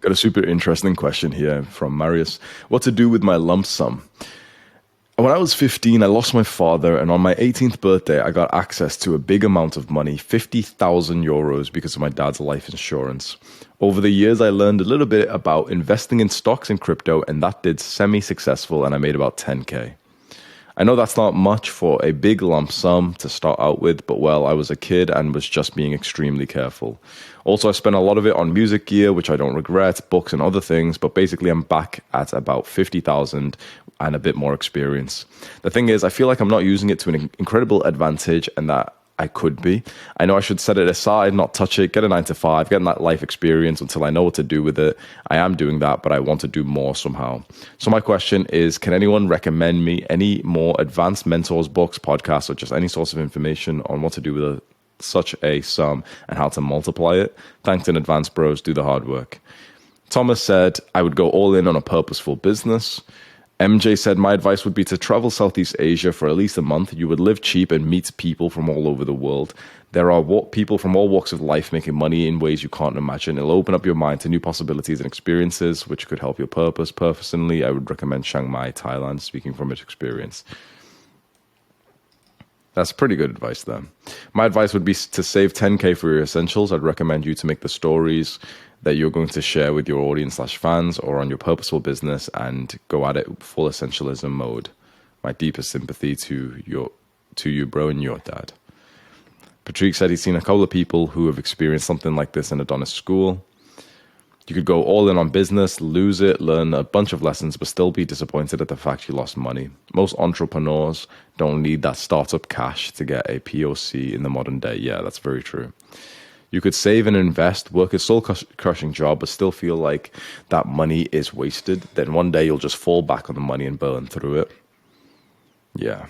Got a super interesting question here from Marius. What to do with my lump sum? When I was 15, I lost my father, and on my 18th birthday, I got access to a big amount of money, 50,000 euros, because of my dad's life insurance. Over the years, I learned a little bit about investing in stocks and crypto, and that did semi-successful, and I made about 10K. I know that's not much for a big lump sum to start out with, but well, I was a kid and was just being extremely careful. Also, I spent a lot of it on music gear, which I don't regret, books and other things, but basically I'm back at about 50,000 and a bit more experience. The thing is, I feel like I'm not using it to an incredible advantage, and that I could be. I know I should set it aside, not touch it, get a 9 to 5, get that life experience until I know what to do with it. I am doing that, but I want to do more somehow. So my question is, can anyone recommend me any more advanced mentors, books, podcasts, or just any source of information on what to do with such a sum and how to multiply it? Thanks in advance, bros. Do the hard work. Thomas said, I would go all in on a purposeful business. MJ said, my advice would be to travel Southeast Asia for at least a month. You would live cheap and meet people from all over the world. There are people from all walks of life making money in ways you can't imagine. It'll open up your mind to new possibilities and experiences, which could help your purpose. Personally, I would recommend Chiang Mai, Thailand, speaking from experience. That's pretty good advice there. My advice would be to save 10K for your essentials. I'd recommend you to make the stories that you're going to share with your audience/fans or on your purposeful business and go at it full essentialism mode. My deepest sympathy to you, bro, and your dad. Patrick said he's seen a couple of people who have experienced something like this in Adonis School. You could go all in on business, lose it, learn a bunch of lessons, but still be disappointed at the fact you lost money. Most entrepreneurs don't need that startup cash to get a POC in the modern day. Yeah, that's very true. You could save and invest, work a soul-crushing job, but still feel like that money is wasted. Then one day you'll just fall back on the money and burn through it. Yeah.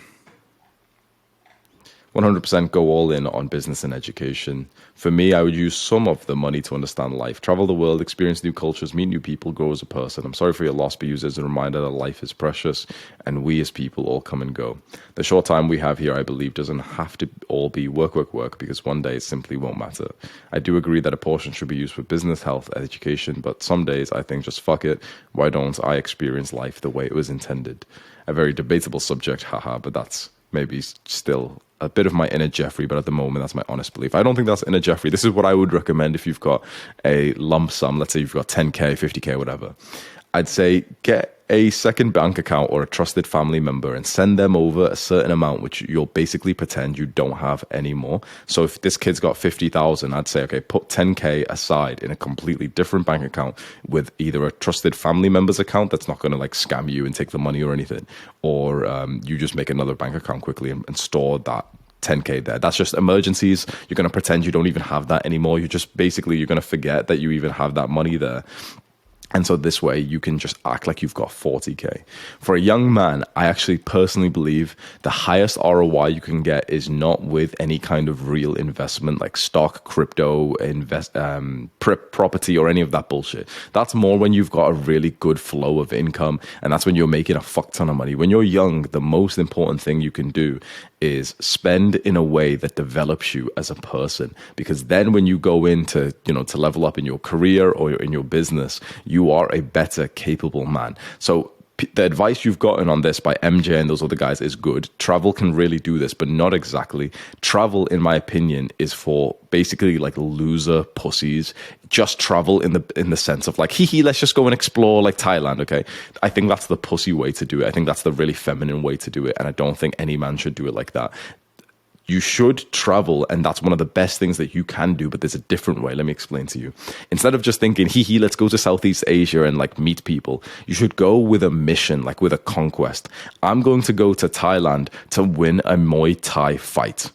100% go all in on business and education. For me, I would use some of the money to understand life, travel the world, experience new cultures, meet new people, grow as a person. I'm sorry for your loss, but use it as a reminder that life is precious and we as people all come and go. The short time we have here, I believe, doesn't have to all be work, because one day it simply won't matter. I do agree that a portion should be used for business, health, education, but some days I think just fuck it. Why don't I experience life the way it was intended? A very debatable subject, haha, but that's maybe still a bit of my inner Jeffrey, but at the moment, that's my honest belief. I don't think that's inner Jeffrey. This is what I would recommend if you've got a lump sum. Let's say you've got 10K, 50K, whatever. I'd say get a second bank account or a trusted family member and send them over a certain amount, which you'll basically pretend you don't have anymore. So if this kid's got 50,000, I'd say, okay, put 10K aside in a completely different bank account with either a trusted family member's account that's not going to like scam you and take the money or anything, or you just make another bank account quickly and store that 10K there. That's just emergencies. You're going to pretend you don't even have that anymore. You're going to forget that you even have that money there. And so this way you can just act like you've got 40K. For a young man, I actually personally believe the highest ROI you can get is not with any kind of real investment like stock, crypto, property, or any of that bullshit. That's more when you've got a really good flow of income, and that's when you're making a fuck ton of money. When you're young, the most important thing you can do is spend in a way that develops you as a person, because then when you go into, to level up in your career or in your business, you are a better capable man. So the advice you've gotten on this by MJ and those other guys is good. Travel can really do this, but not exactly. Travel, in my opinion, is for basically like loser pussies. Just travel in the sense of like, let's just go and explore like Thailand, okay? I think that's the pussy way to do it. I think that's the really feminine way to do it, and I don't think any man should do it like that. You should travel, and that's one of the best things that you can do, but there's a different way. Let me explain to you. Instead of just thinking, let's go to Southeast Asia and like meet people, you should go with a mission, like with a conquest. I'm going to go to Thailand to win a Muay Thai fight.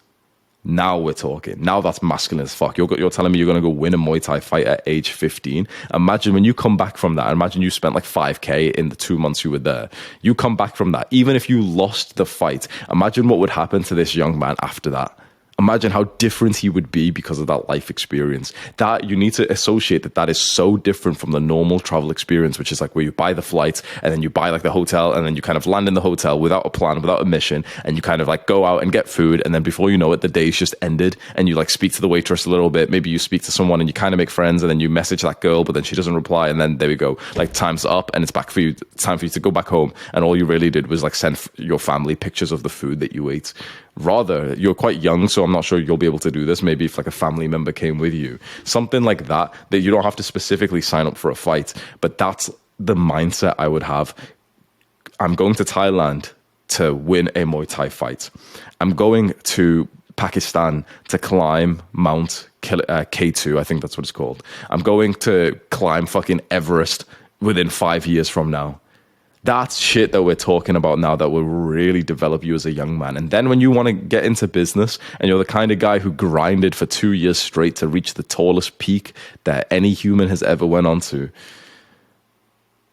Now we're talking. Now that's masculine as fuck. You're telling me you're going to go win a Muay Thai fight at age 15. Imagine when you come back from that. Imagine you spent like 5K in the 2 months you were there. You come back from that. Even if you lost the fight, imagine what would happen to this young man after that. Imagine how different he would be because of that life experience. That you need to associate that is so different from the normal travel experience, which is like where you buy the flights and then you buy like the hotel and then you kind of land in the hotel without a plan, without a mission, and you kind of like go out and get food, and then before you know it, the day's just ended, and you like speak to the waitress a little bit, maybe you speak to someone and you kind of make friends, and then you message that girl, but then she doesn't reply, and then there we go, like time's up and it's time for you to go back home, and all you really did was like send your family pictures of the food that you ate. Rather, you're quite young, so I'm not sure you'll be able to do this. Maybe if like a family member came with you, something like that you don't have to specifically sign up for a fight, but that's the mindset I would have. I'm going to Thailand to win a Muay Thai fight. I'm going to Pakistan to climb Mount K2, I think that's what it's called. I'm going to climb fucking Everest within 5 years from now. That's shit that we're talking about now that will really develop you as a young man. And then when you want to get into business and you're the kind of guy who grinded for 2 years straight to reach the tallest peak that any human has ever went on to,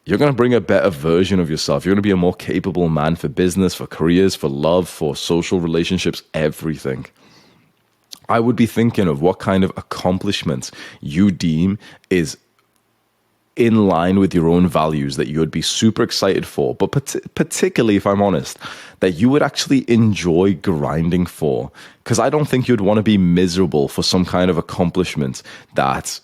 you're going to bring a better version of yourself. You're going to be a more capable man for business, for careers, for love, for social relationships, everything. I would be thinking of what kind of accomplishments you deem is in line with your own values that you would be super excited for, but particularly, if I'm honest, that you would actually enjoy grinding for. Because I don't think you'd want to be miserable for some kind of accomplishment that,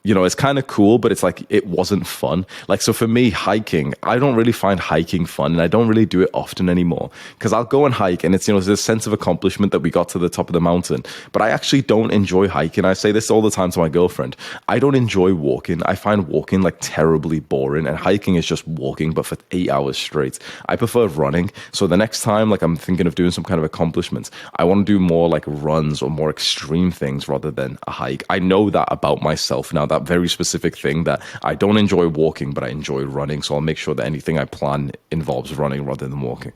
you know, it's kind of cool, but it's like, it wasn't fun. Like, so for me, hiking, I don't really find hiking fun, and I don't really do it often anymore, because I'll go and hike and it's, you know, there's a sense of accomplishment that we got to the top of the mountain, but I actually don't enjoy hiking. I say this all the time to my girlfriend. I don't enjoy walking. I find walking like terribly boring, and hiking is just walking, but for 8 hours straight. I prefer running. So the next time, like, I'm thinking of doing some kind of accomplishment, I want to do more like runs or more extreme things rather than a hike. I know that about myself now, that very specific thing, that I don't enjoy walking, but I enjoy running. So I'll make sure that anything I plan involves running rather than walking.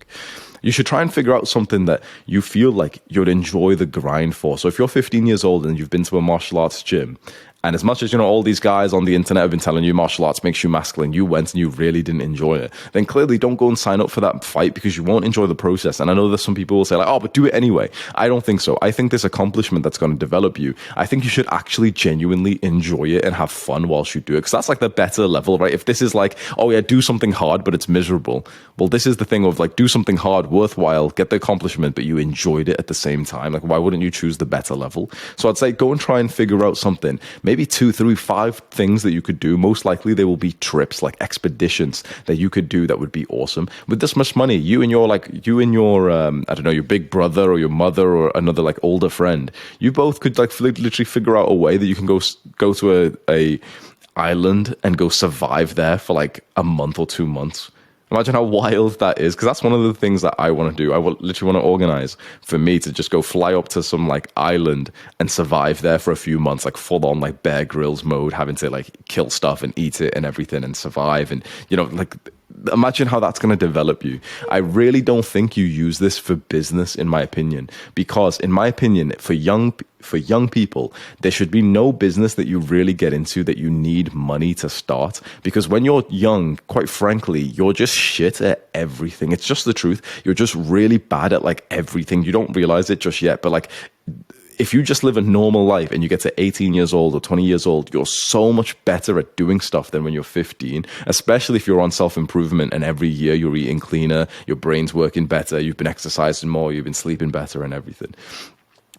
You should try and figure out something that you feel like you'd enjoy the grind for. So if you're 15 years old and you've been to a martial arts gym, and as much as, you know, all these guys on the internet have been telling you martial arts makes you masculine, you went and you really didn't enjoy it, then clearly don't go and sign up for that fight, because you won't enjoy the process. And I know that some people will say like, oh, but do it anyway. I don't think so. I think this accomplishment that's going to develop you, I think you should actually genuinely enjoy it and have fun whilst you do it, because that's like the better level, right? If this is like, oh yeah, do something hard, but it's miserable. Well, this is the thing of like, do something hard, worthwhile, get the accomplishment, but you enjoyed it at the same time. Like, why wouldn't you choose the better level? So I'd say go and try and figure out something, maybe 2, 3, 5 things that you could do. Most likely they will be trips, like expeditions that you could do that would be awesome. With this much money, you and your I don't know, your big brother or your mother or another like older friend, you both could like literally figure out a way that you can go to a island and go survive there for like a month or 2 months. Imagine how wild that is, because that's one of the things that I want to do. I literally want to organize for me to just go fly up to some like island and survive there for a few months, like full on like Bear Grylls mode, having to like kill stuff and eat it and everything and survive. And, you know, like, imagine how that's going to develop you. I really don't think you use this for business, in my opinion, because in my opinion, for young people, there should be no business that you really get into that you need money to start. Because when you're young, quite frankly, you're just shit at everything. It's just the truth. You're just really bad at like everything. You don't realize it just yet, but like, if you just live a normal life and you get to 18 years old or 20 years old, you're so much better at doing stuff than when you're 15, especially if you're on self-improvement and every year you're eating cleaner, your brain's working better, you've been exercising more, you've been sleeping better and everything.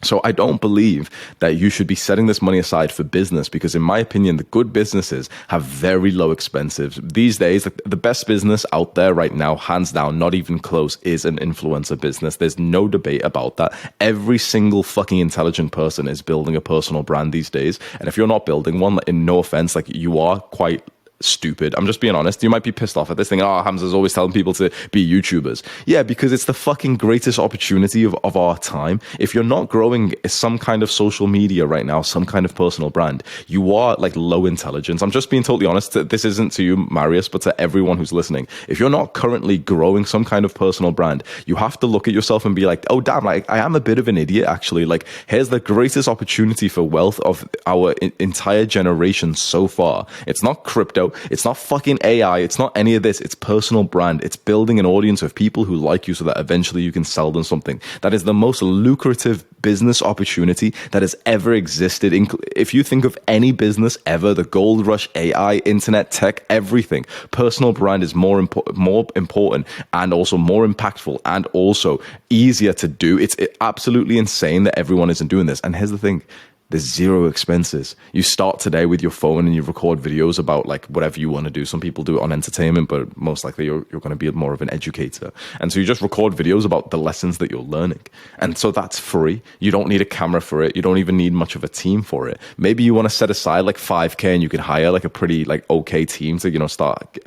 So I don't believe that you should be setting this money aside for business, because in my opinion, the good businesses have very low expenses. These days, the best business out there right now, hands down, not even close, is an influencer business. There's no debate about that. Every single fucking intelligent person is building a personal brand these days. And if you're not building one, in no offense, like, you are quite stupid. I'm just being honest. You might be pissed off at this thing. Oh, Hamza's always telling people to be YouTubers. Yeah, because it's the fucking greatest opportunity of our time. If you're not growing some kind of social media right now, some kind of personal brand, you are like low intelligence. I'm just being totally honest. This isn't to you, Marius, but to everyone who's listening. If you're not currently growing some kind of personal brand, you have to look at yourself and be like, oh, damn, like, I am a bit of an idiot, actually. Like, here's the greatest opportunity for wealth of our entire generation so far. It's not crypto. video, it's not fucking AI. It's not any of this. It's personal brand. It's building an audience of people who like you so that eventually you can sell them something. That is the most lucrative business opportunity that has ever existed. If you think of any business ever, the gold rush, AI, internet, tech, everything, personal brand is more important and also more impactful and also easier to do. It's absolutely insane that everyone isn't doing this. And here's the thing. There's zero expenses. You start today with your phone and you record videos about like whatever you want to do. Some people do it on entertainment, but most likely you're going to be more of an educator. And so you just record videos about the lessons that you're learning. And so that's free. You don't need a camera for it. You don't even need much of a team for it. Maybe you want to set aside like 5K and you could hire like a pretty like okay team to, you know, start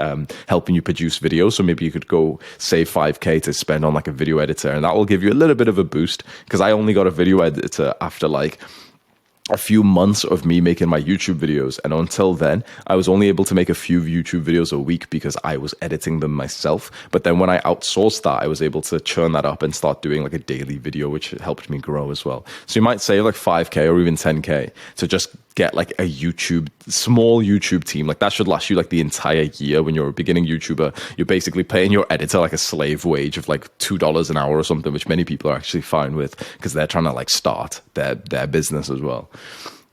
helping you produce videos. So maybe you could go save 5K to spend on like a video editor, and that will give you a little bit of a boost, because I only got a video editor after like a few months of me making my YouTube videos. And until then, I was only able to make a few YouTube videos a week because I was editing them myself. But then when I outsourced that, I was able to churn that up and start doing like a daily video, which helped me grow as well. So you might save like 5K or even 10K to just get like a small YouTube team. Like that should last you like the entire year. When you're a beginning YouTuber, you're basically paying your editor like a slave wage of like $2 an hour or something, which many people are actually fine with because they're trying to like start their business as well.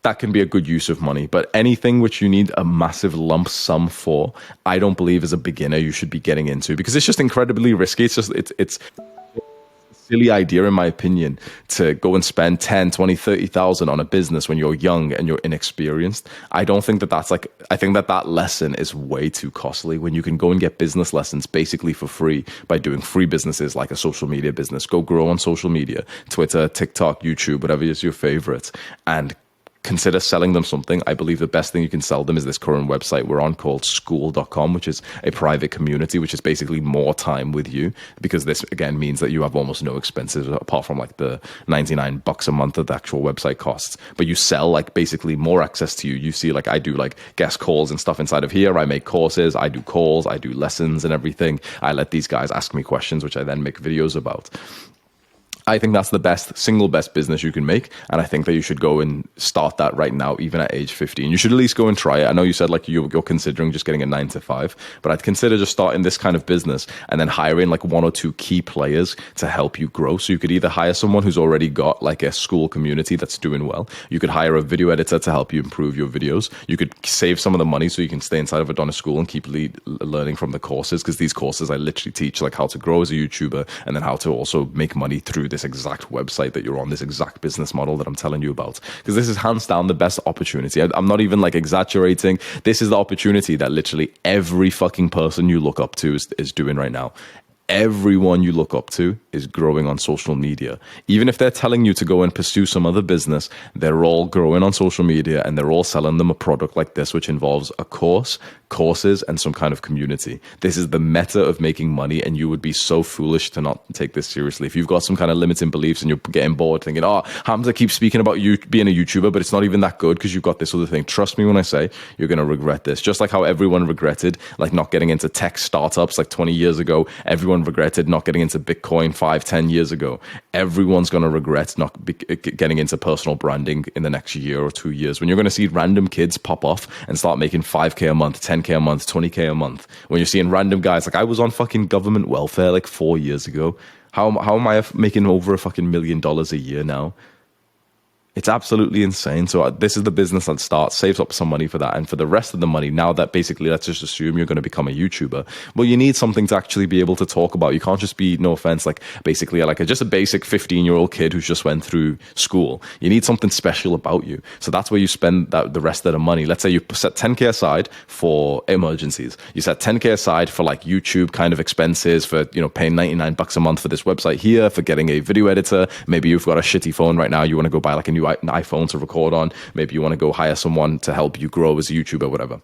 That can be a good use of money. But anything which you need a massive lump sum for, I don't believe as a beginner you should be getting into, because it's just incredibly risky. It's silly idea, in my opinion, to go and spend 10, 20, 30,000 on a business when you're young and you're inexperienced. I don't think that's like, I think that lesson is way too costly when you can go and get business lessons basically for free by doing free businesses like a social media business. Go grow on social media, Twitter, TikTok, YouTube, whatever is your favorite, and consider selling them something. I believe the best thing you can sell them is this current website we're on called school.com, which is a private community, which is basically more time with you, because this again means that you have almost no expenses apart from like the $99 a month that the actual website costs. But you sell like basically more access to you. You see, like I do like guest calls and stuff inside of here. I make courses, I do calls, I do lessons and everything. I let these guys ask me questions, which I then make videos about. I think that's the single best business you can make. And I think that you should go and start that right now, even at age 15. You should at least go and try it. I know you said like you're considering just getting a 9-to-5, but I'd consider just starting this kind of business and then hiring like 1 or 2 key players to help you grow. So you could either hire someone who's already got like a school community that's doing well. You could hire a video editor to help you improve your videos. You could save some of the money so you can stay inside of a Donna school and keep learning from the courses, because these courses I literally teach like how to grow as a YouTuber and then how to also make money through this exact website that you're on, this exact business model that I'm telling you about. Because this is hands down the best opportunity. I'm not even like exaggerating. This is the opportunity that literally every fucking person you look up to is doing right now. Everyone you look up to is growing on social media. Even if they're telling you to go and pursue some other business, they're all growing on social media and they're all selling them a product like this, which involves a course, courses, and some kind of community. This is the meta of making money, and you would be so foolish to not take this seriously. If you've got some kind of limiting beliefs and you're getting bored thinking, oh, Hamza keeps speaking about you being a YouTuber, but it's not even that good because you've got this other thing. Trust me when I say you're going to regret this. Just like how everyone regretted like not getting into tech startups like 20 years ago. Everyone regretted not getting into Bitcoin 5-10 years ago. Everyone's going to regret not getting into personal branding in the next year or 2 years, when you're going to see random kids pop off and start making 5K a month, 10K a month, 20K a month. When you're seeing random guys, like I was on fucking government welfare like 4 years ago. How am I making over $1 million a year now? It's absolutely insane. So this is the business I'd start, saves up some money for that. And for the rest of the money, now that basically let's just assume you're going to become a YouTuber, well, you need something to actually be able to talk about. You can't just be, no offense, like basically like just a basic 15-year-old kid who's just went through school. You need something special about you. So that's where you spend the rest of the money. Let's say you set 10K aside for emergencies. You set 10K aside for like YouTube kind of expenses, for, you know, paying $99 a month for this website here, for getting a video editor. Maybe you've got a shitty phone right now. You want to go buy like a new iPhone to record on. Maybe you want to go hire someone to help you grow as a YouTuber, whatever.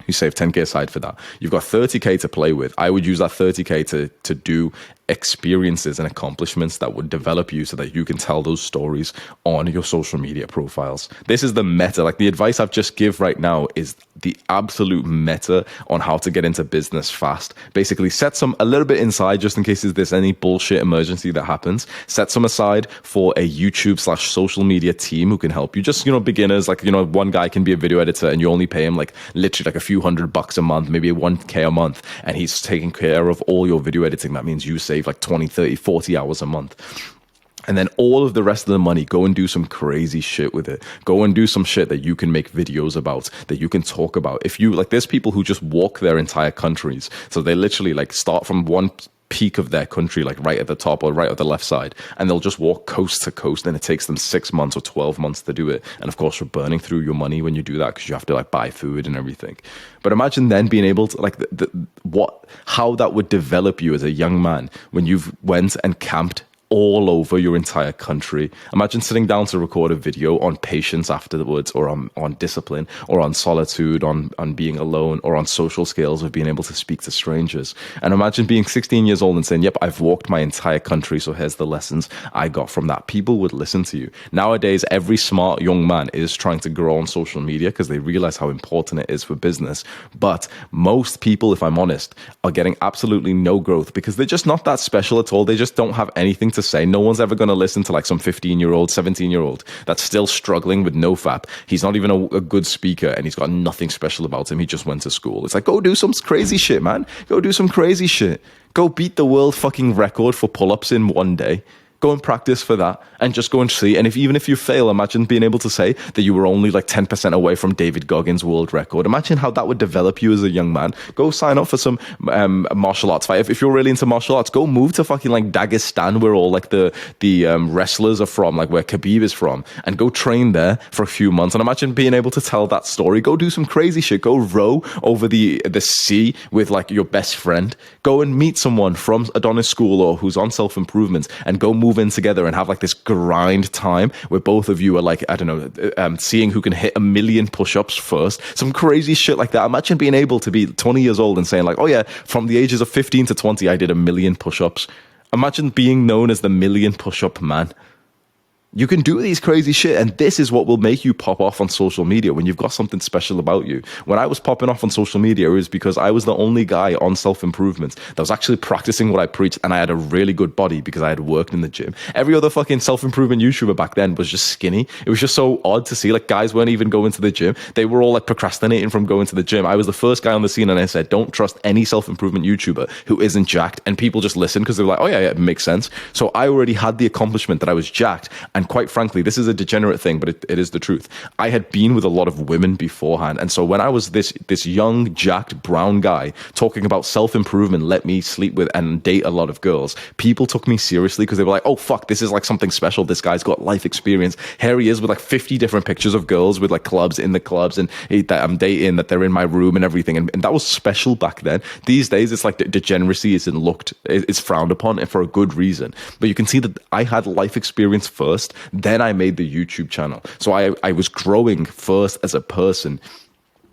You save 10K aside for that. You've got 30K to play with. I would use that 30K to do experiences and accomplishments that would develop you so that you can tell those stories on your social media profiles. This is the meta. Like, the advice I've just give right now is the absolute meta on how to get into business fast. Basically, set a little bit inside just in case there's any bullshit emergency that happens. Set some aside for a YouTube/social media team who can help you. Just, beginners, like, one guy can be a video editor and you only pay him like literally like a few $100 a month, maybe $1,000 a month, and he's taking care of all your video editing. That means you save like 20, 30, 40 hours a month. And then all of the rest of the money, go and do some crazy shit with it. Go and do some shit that you can make videos about, that you can talk about. If you, like, there's people who just walk their entire countries. So they literally like start from one peak of their country, like right at the top or right at the left side, and they'll just walk coast to coast, and it takes them 6 months or 12 months to do it. And of course, you're burning through your money when you do that because you have to like buy food and everything. But imagine then being able to like how that would develop you as a young man when you've went and camped all over your entire country. Imagine sitting down to record a video on patience afterwards, or on discipline, or on solitude, on being alone, or on social skills of being able to speak to strangers. And imagine being 16 years old and saying, yep, I've walked my entire country, so here's the lessons I got from that. People would listen to you. Nowadays, every smart young man is trying to grow on social media because they realize how important it is for business. But most people, if I'm honest, are getting absolutely no growth because they're just not that special at all. They just don't have anything to say. No one's ever going to listen to like some 15-year-old, 17-year-old that's still struggling with no fap. He's not even a good speaker and he's got nothing special about him. He just went to school. It's like, go do some crazy shit, man. Go do some crazy shit. Go beat the world fucking record for pull-ups in one day. Go and practice for that and just go and see. And even if you fail, imagine being able to say that you were only like 10% away from David Goggins' world record. Imagine how that would develop you as a young man. Go sign up for some martial arts fight. If you're really into martial arts, go move to fucking like Dagestan, where all like the wrestlers are from, like where Khabib is from, and go train there for a few months. And imagine being able to tell that story. Go do some crazy shit. Go row over the sea with like your best friend. Go and meet someone from Adonis School or who's on self-improvement and go move in together and have like this grind time where both of you are like, I don't know, seeing who can hit 1 million push-ups first. Some crazy shit like that. Imagine being able to be 20 years old and saying like, oh yeah, from the ages of 15 to 20, I did 1 million push-ups. Imagine being known as the 1 million push-up man. You can do these crazy shit, and this is what will make you pop off on social media when you've got something special about you. When I was popping off on social media, it was because I was the only guy on self-improvement that was actually practicing what I preached, and I had a really good body because I had worked in the gym. Every other fucking self-improvement YouTuber back then was just skinny. It was just so odd to see, like, guys weren't even going to the gym. They were all like procrastinating from going to the gym. I was the first guy on the scene, and I said, don't trust any self-improvement YouTuber who isn't jacked. And people just listened because they were like, oh yeah, it makes sense. So I already had the accomplishment that I was jacked. And quite frankly, this is a degenerate thing, but it is the truth. I had been with a lot of women beforehand. And so when I was this young, jacked, brown guy talking about self-improvement, let me sleep with and date a lot of girls, people took me seriously because they were like, oh, fuck, this is like something special. This guy's got life experience. Here he is with like 50 different pictures of girls with like clubs in the clubs and that I'm dating, that they're in my room and everything. And that was special back then. These days, it's like degeneracy is frowned upon, and for a good reason. But you can see that I had life experience first, then I made the YouTube channel. So I was growing first as a person.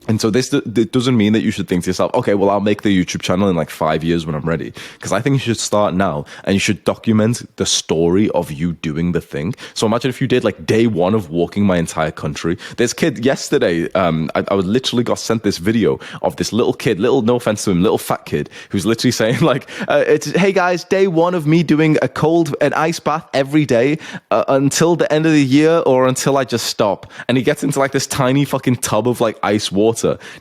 And so this doesn't mean that you should think to yourself, okay, well, I'll make the YouTube channel in like 5 years when I'm ready. Because I think you should start now, and you should document the story of you doing the thing. So imagine if you did like day one of walking my entire country. This kid yesterday, I literally got sent this video of this little kid, no offense to him, little fat kid, who's literally saying like, hey guys, day one of me doing an ice bath every day until the end of the year or until I just stop. And he gets into like this tiny fucking tub of like ice water.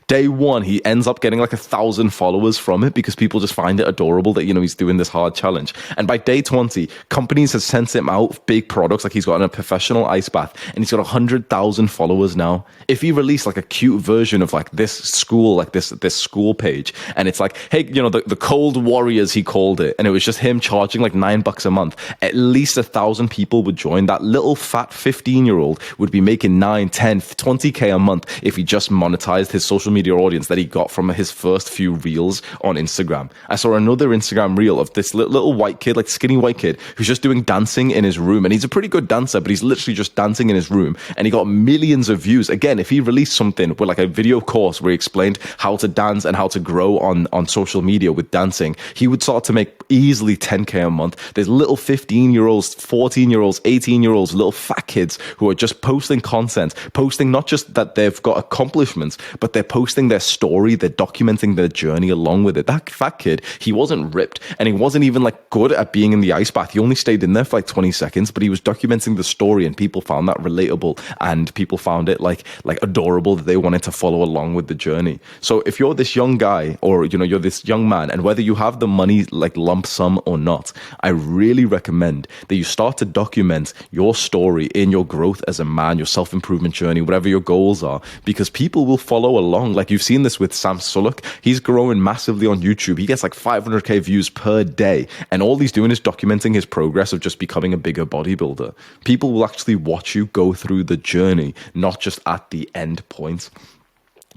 Day one, he ends up getting like 1,000 followers from it because people just find it adorable that, he's doing this hard challenge. And by day 20, companies have sent him out big products. Like he's got a professional ice bath and he's got 100,000 followers now. If he released like a cute version of like this school, like this school page, and it's like, hey, the Cold Warriors, he called it, and it was just him charging like $9 a month, at least 1,000 people would join. That little fat 15-year-old would be making 9, 10, 20K a month if he just monetized surprised his social media audience that he got from his first few reels on Instagram. I saw another Instagram reel of this little white kid, like skinny white kid, who's just doing dancing in his room. And he's a pretty good dancer, but he's literally just dancing in his room. And he got millions of views. Again, if he released something with like a video course where he explained how to dance and how to grow on social media with dancing, he would start to make easily 10K a month. There's little 15-year-olds, 14-year-olds, 18-year-olds, little fat kids who are just posting content, posting not just that they've got accomplishments, but they're posting their story, they're documenting their journey along with it. That fat kid, he wasn't ripped, and he wasn't even like good at being in the ice bath. He only stayed in there for like 20 seconds, but he was documenting the story, and people found that relatable, and people found it like adorable, that they wanted to follow along with the journey. So if you're this young guy, or you're this young man, and whether you have the money like lump sum or not, I really recommend that you start to document your story in your growth as a man, your self-improvement journey, whatever your goals are, because people will follow along. Like you've seen this with Sam Sulek. He's growing massively on YouTube. He gets like 500K views per day, and all he's doing is documenting his progress of just becoming a bigger bodybuilder. People will actually watch you go through the journey, not just at the end point.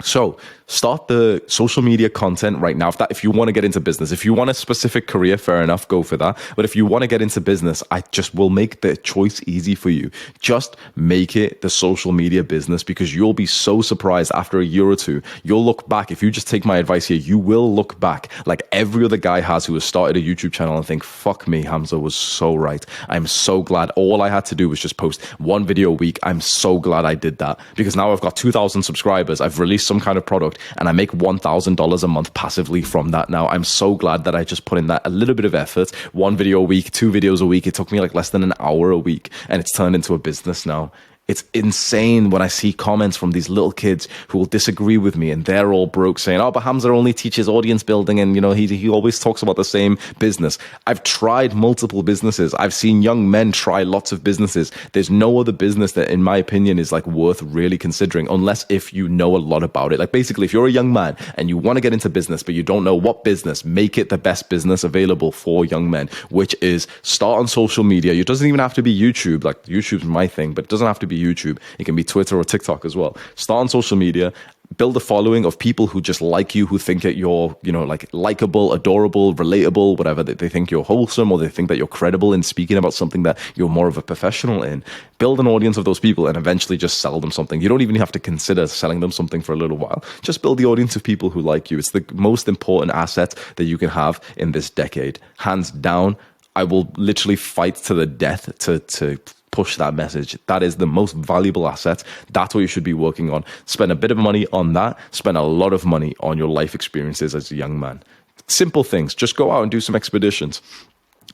So start the social media content right now. If you want to get into business, if you want a specific career, fair enough, go for that. But if you want to get into business, I just will make the choice easy for you. Just make it the social media business, because you'll be so surprised after a year or two. You'll look back. If you just take my advice here, you will look back like every other guy has who has started a YouTube channel and think, fuck me, Hamza was so right. I'm so glad all I had to do was just post one video a week. I'm so glad I did that, because now I've got 2,000 subscribers. I've released some kind of product and I make $1,000 a month passively from that now. I'm so glad that I just put in that a little bit of effort. One video a week, 2 videos a week. It took me like less than an hour a week, and it's turned into a business now. It's insane when I see comments from these little kids who will disagree with me, and they're all broke, saying, oh, but Hamza only teaches audience building, and he always talks about the same business. I've tried multiple businesses. I've seen young men try lots of businesses. There's no other business that, in my opinion, is like worth really considering, unless if you know a lot about it. Like basically, if you're a young man and you want to get into business, but you don't know what business, make it the best business available for young men, which is start on social media. It doesn't even have to be YouTube. Like YouTube's my thing, but it doesn't have to be YouTube. It can be Twitter or TikTok as well. Start on social media, build a following of people who just like you, who think that you're, like likable, adorable, relatable, whatever. They think you're wholesome, or they think that you're credible in speaking about something that you're more of a professional in. Build an audience of those people and eventually just sell them something. You don't even have to consider selling them something for a little while. Just build the audience of people who like you. It's the most important asset that you can have in this decade. Hands down, I will literally fight to the death to push that message. That is the most valuable asset. That's what you should be working on. Spend a bit of money on that. Spend a lot of money on your life experiences as a young man. Simple things. Just go out and do some expeditions.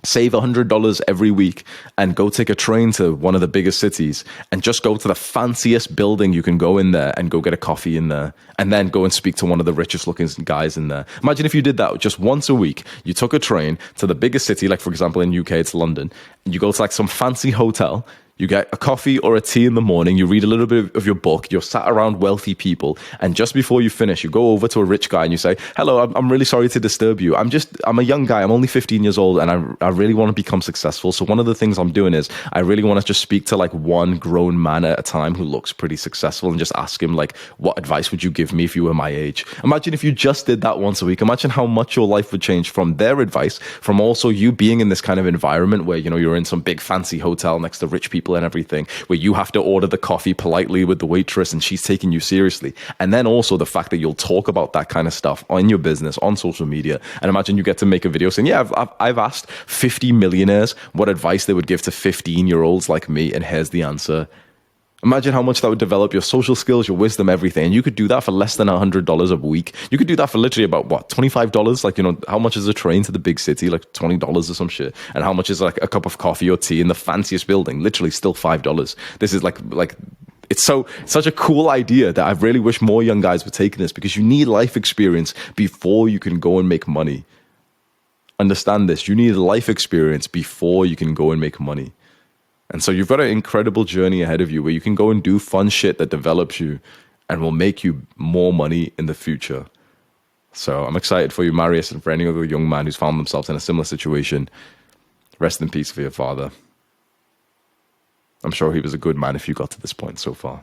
Save $100 every week and go take a train to one of the biggest cities and just go to the fanciest building you can go in there and go get a coffee in there, and then go and speak to one of the richest looking guys in there. Imagine if you did that just once a week. You took a train to the biggest city, like for example in UK it's London, and you go to like some fancy hotel. You get a coffee or a tea in the morning, you read a little bit of your book, you're sat around wealthy people, and just before you finish, you go over to a rich guy and you say, hello, I'm really sorry to disturb you. I'm a young guy, I'm only 15 years old, and I really want to become successful. So one of the things I'm doing is I really want to just speak to like one grown man at a time who looks pretty successful, and just ask him like, what advice would you give me if you were my age? Imagine if you just did that once a week. Imagine how much your life would change from their advice, from also you being in this kind of environment where, you're in some big fancy hotel next to rich people and everything, where you have to order the coffee politely with the waitress and she's taking you seriously. And then also the fact that you'll talk about that kind of stuff on your business, on social media. And imagine you get to make a video saying, yeah, I've asked 50 millionaires what advice they would give to 15-year-olds like me, and here's the answer. Imagine how much that would develop your social skills, your wisdom, everything. And you could do that for less than $100 a week. You could do that for literally about, what, $25? Like, how much is a train to the big city? Like $20 or some shit. And how much is like a cup of coffee or tea in the fanciest building? Literally still $5. This is like it's such a cool idea that I really wish more young guys were taking this, because you need life experience before you can go and make money. Understand this. You need life experience before you can go and make money. And so you've got an incredible journey ahead of you where you can go and do fun shit that develops you and will make you more money in the future. So I'm excited for you, Marius, and for any other young man who's found themselves in a similar situation. Rest in peace for your father. I'm sure he was a good man if you got to this point so far.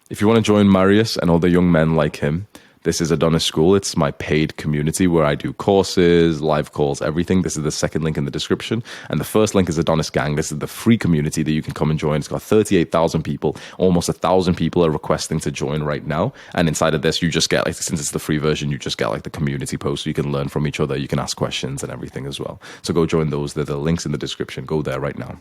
If you want to join Marius and other young men like him, this is Adonis School. It's my paid community where I do courses, live calls, everything. This is the second link in the description. And the first link is Adonis Gang. This is the free community that you can come and join. It's got 38,000 people. Almost 1,000 people are requesting to join right now. And inside of this, you just get, like, since it's the free version, you just get like the community post. So you can learn from each other. You can ask questions and everything as well. So go join those. They're the links in the description. Go there right now.